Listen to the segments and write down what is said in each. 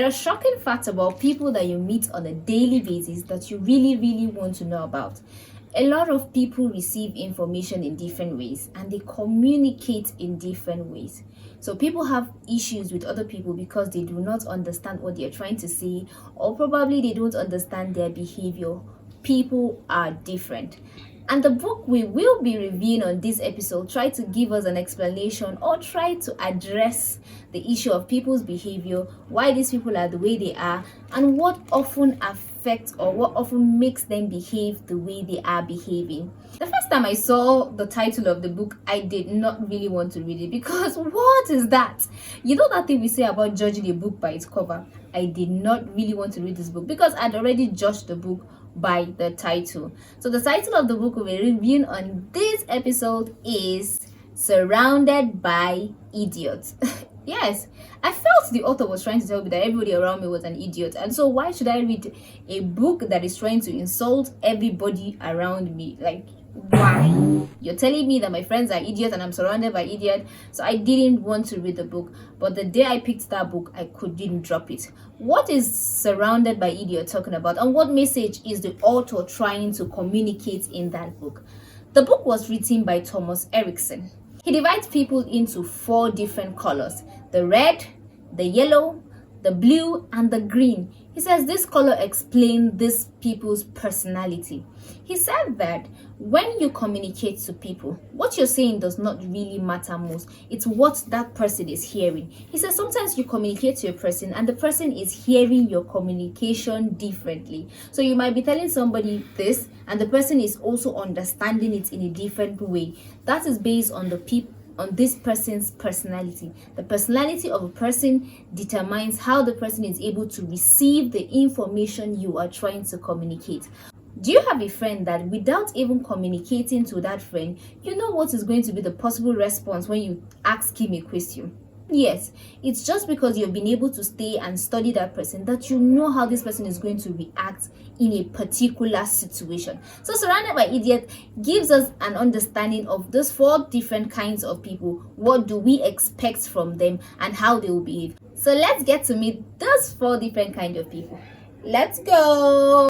There are shocking facts about people that you meet on a daily basis that you really want to know about. A lot of people receive information in different ways and they communicate in different ways. So people have issues with other people because they do not understand what they're trying to say, or probably they don't understand their behavior. People are different. And the book we will be reviewing on this episode try to give us an explanation or try to address the issue of people's behavior, why these people are the way they are, and what often affects or what often makes them behave the way they are behaving. The first time I saw the title of the book, I did not really want to read it because what is that? You know that thing we say about judging a book by its cover? I did not really want to read this book because I'd already judged the book by the title. So the title of the book we're reviewing on this episode is Surrounded by Idiots. Yes, I felt the author was trying to tell me that everybody around me was an idiot, and so why should I read a book that is trying to insult everybody around me? Like, why? You're telling me that my friends are idiots and I'm surrounded by idiots. So I didn't want to read the book, but the day I picked that book, I couldn't drop it. What is Surrounded by Idiots talking about, and what message is the author trying to communicate in that book? The book was written by Thomas Erikson. He divides people into 4 different colors: the red, the yellow, the blue, and the green. He says this color explains these people's personality. He said that when you communicate to people, what you're saying does not really matter most. It's what that person is hearing. He says sometimes you communicate to a person and the person is hearing your communication differently. So you might be telling somebody this and the person is also understanding it in a different way. That is based on this person's personality. The personality of a person determines how the person is able to receive the information you are trying to communicate. Do you have a friend that without even communicating to that friend, you know what is going to be the possible response when you ask him a question? Yes, it's just because you've been able to stay and study that person that you know how this person is going to react in a particular situation. So Surrounded by Idiots gives us an understanding of those 4 different kinds of people. What do we expect from them and how they will behave? So let's get to meet those 4 different kinds of people. Let's go!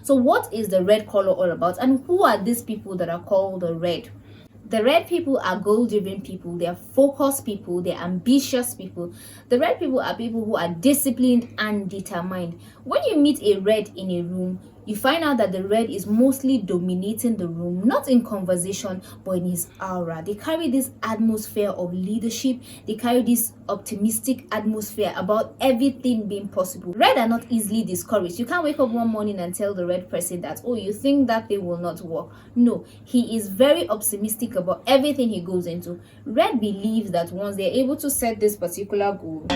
So what is the red color all about, and who are these people that are called the red? The red people are goal-driven people, they are focused people, they are ambitious people. The red people are people who are disciplined and determined. When you meet a red in a room, you find out that the red is mostly dominating the room, not in conversation, but in his aura. They carry this atmosphere of leadership. They carry this optimistic atmosphere about everything being possible. Red are not easily discouraged. You can't wake up one morning and tell the red person that, oh, you think that they will not work. No, he is very optimistic about everything he goes into. Red believes that once they're able to set this particular goal,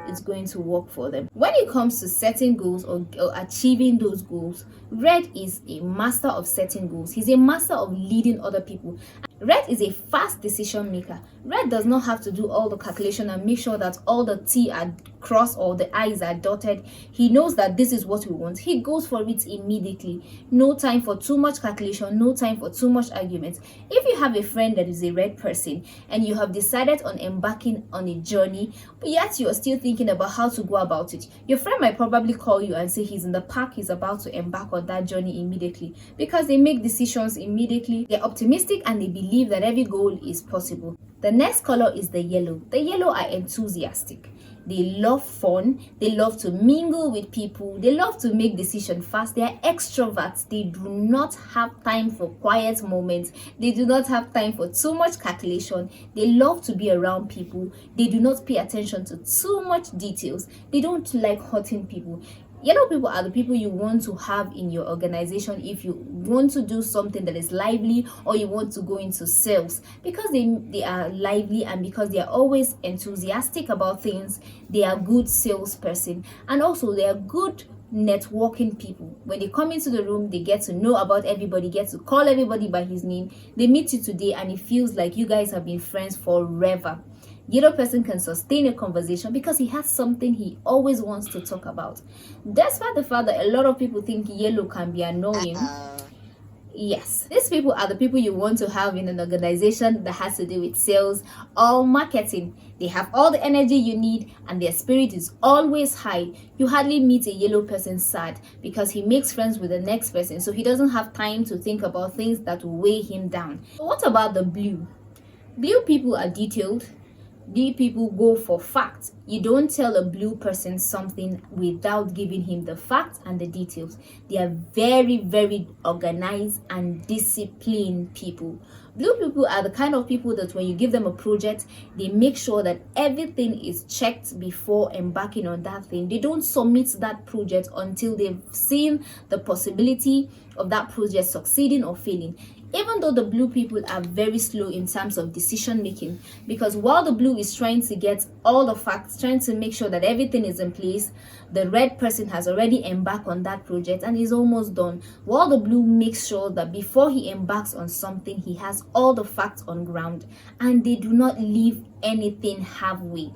it's going to work for them. When it comes to setting goals or achieving those goals, Red is a master of setting goals. He's a master of leading other people. Red is a fast decision maker. Red does not have to do all the calculation and make sure that all the T are crossed or the I's are dotted. He knows that this is what we want. He goes for it immediately. No time for too much calculation, no time for too much argument. If you have a friend that is a red person and you have decided on embarking on a journey, but yet you are still thinking about how to go about it, your friend might probably call you and say he's in the park, he's about to embark on that journey immediately, because they make decisions immediately. They're optimistic and they believe that every goal is possible. The next color is the yellow. The yellow are enthusiastic. They love fun. They love to mingle with people. They love to make decisions fast. They are extroverts. They do not have time for quiet moments. They do not have time for too much calculation. They love to be around people. They do not pay attention to too much details. They don't like hurting people. Yellow people are the people you want to have in your organization if you want to do something that is lively or you want to go into sales, because they are lively and because they are always enthusiastic about things. They are good salesperson, and also they are good networking people. When they come into the room, they get to know about everybody, get to call everybody by his name. They meet you today and it feels like you guys have been friends forever. Yellow person can sustain a conversation because he has something he always wants to talk about. Despite the fact that a lot of people think yellow can be annoying, Yes, these people are the people you want to have in an organization that has to do with sales or marketing. They have all the energy you need and their spirit is always high. You hardly meet a yellow person sad because he makes friends with the next person, so he doesn't have time to think about things that will weigh him down. But what about the blue? Blue people are detailed. Blue people go for facts. You don't tell a blue person something without giving him the facts and the details. They are very, very organized and disciplined people. Blue people are the kind of people that when you give them a project, they make sure that everything is checked before embarking on that thing. They don't submit that project until they've seen the possibility of that project succeeding or failing. Even though the blue people are very slow in terms of decision making, because while the blue is trying to get all the facts, trying to make sure that everything is in place, the red person has already embarked on that project and is almost done. While the blue makes sure that before he embarks on something, he has all the facts on ground and they do not leave anything halfway.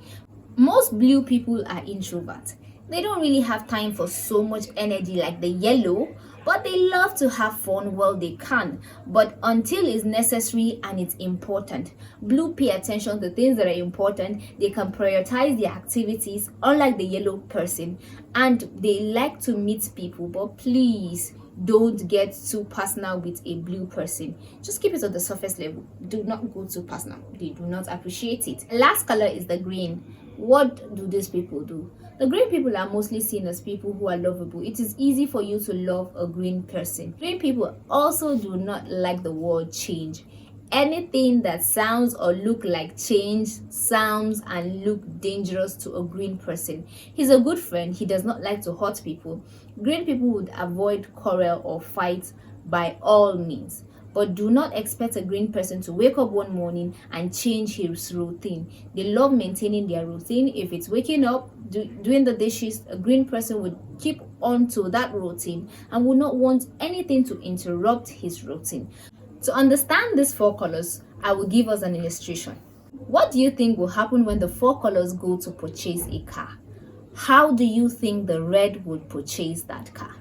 Most blue people are introverts. They don't really have time for so much energy like the yellow, but they love to have fun while they can. But until it's necessary and it's important, blue pay attention to things that are important. They can prioritize their activities, unlike the yellow person, and they like to meet people. But please don't get too personal with a blue person. Just keep it at the surface level. Do not go too personal. They do not appreciate it. Last color is the green. What do these people do? The green people are mostly seen as people who are lovable. It is easy for you to love a green person. Green people also do not like the word change. Anything that sounds or look like change sounds and look dangerous to a green person. He's a good friend. He does not like to hurt people. Green people would avoid quarrel or fight by all means. But do not expect a green person to wake up one morning and change his routine. They love maintaining their routine. If it's waking up, doing the dishes, a green person would keep on to that routine and would not want anything to interrupt his routine. To understand these four colors, I will give us an illustration. What do you think will happen when the four colors go to purchase a car? How do you think the red would purchase that car?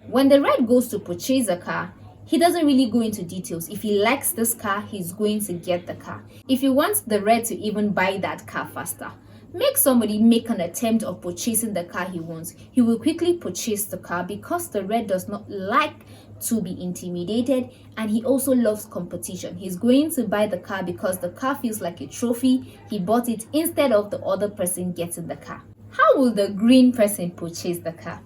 When the red goes to purchase a car, he doesn't really go into details. If he likes this car, he's going to get the car. If he wants the red to even buy that car faster, make somebody make an attempt of purchasing the car he wants. He will quickly purchase the car because the red does not like to be intimidated and he also loves competition. He's going to buy the car because the car feels like a trophy. He bought it instead of the other person getting the car. How will the green person purchase the car?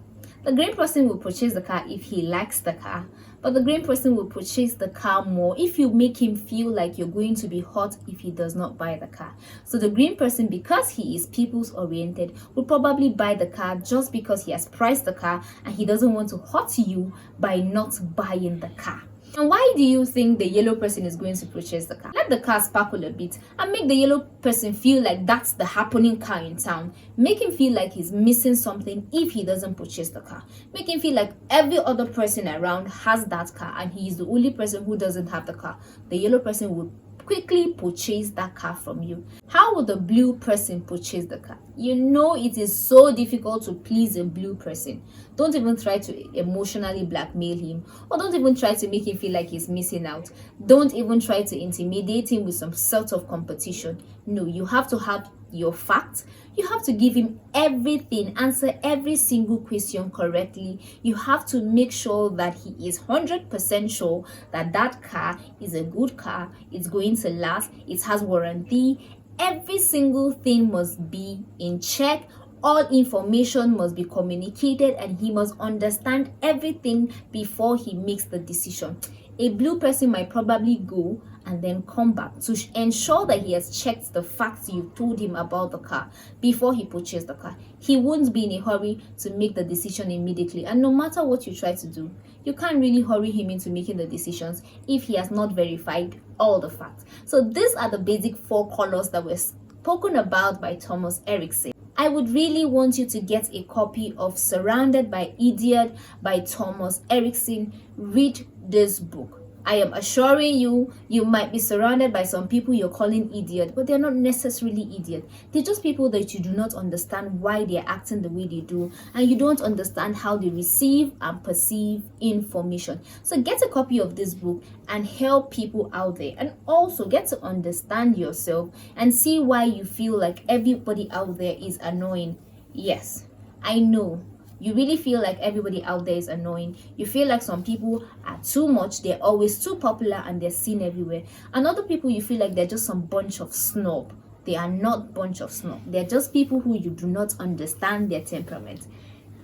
The green person will purchase the car if he likes the car, but the green person will purchase the car more if you make him feel like you're going to be hurt if he does not buy the car. So the green person, because he is people's oriented, will probably buy the car just because he has priced the car and he doesn't want to hurt you by not buying the car. And why do you think the yellow person is going to purchase the car? Let the car sparkle a bit and make the yellow person feel like that's the happening car in town. Make him feel like he's missing something if he doesn't purchase the car. Make him feel like every other person around has that car and he is the only person who doesn't have the car. The yellow person would quickly purchase that car from you. How would the blue person purchase the car? You know it is so difficult to please a blue person. Don't even try to emotionally blackmail him, or don't even try to make him feel like he's missing out. Don't even try to intimidate him with some sort of competition. No, you have to have your facts. You have to give him everything, answer every single question correctly. You have to make sure that he is 100% sure that that car is a good car, it's going to last, it has warranty. Every single thing must be in check. All information must be communicated and he must understand everything before he makes the decision. A blue person might probably go and then come back to ensure that he has checked the facts you told him about the car before he purchased the car. He won't be in a hurry to make the decision immediately, and no matter what you try to do, you can't really hurry him into making the decisions if he has not verified all the facts. So these are the basic four colors that were spoken about by Thomas Erikson. I would really want you to get a copy of Surrounded by Idiot by Thomas Erikson. Read this book. I am assuring you, you might be surrounded by some people you're calling idiot, but they're not necessarily idiot. They're just people that you do not understand why they're acting the way they do, and you don't understand how they receive and perceive information. So get a copy of this book and help people out there, and also get to understand yourself and see why you feel like everybody out there is annoying. Yes, I know. You really feel like everybody out there is annoying. You feel like some people are too much, they're always too popular, and they're seen everywhere. And other people, you feel like they're just some bunch of snob. They are not bunch of snob. They're just people who you do not understand their temperament.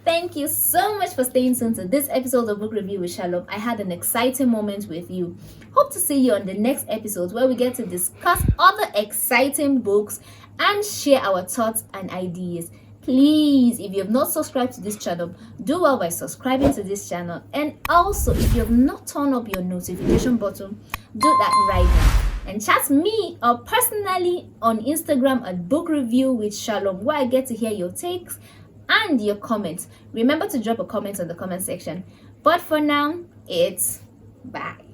Thank you so much for staying tuned to this episode of Book Review with Shalom. I had an exciting moment with you. Hope to see you on the next episode, where we get to discuss other exciting books and share our thoughts and ideas. Please, if you have not subscribed to this channel, do well by subscribing to this channel. And also, if you have not turned up your notification button, do that right now. And chat me or personally on Instagram at Book Review with Shalom, where I get to hear your takes and your comments. Remember to drop a comment on the comment section. But for now, it's bye.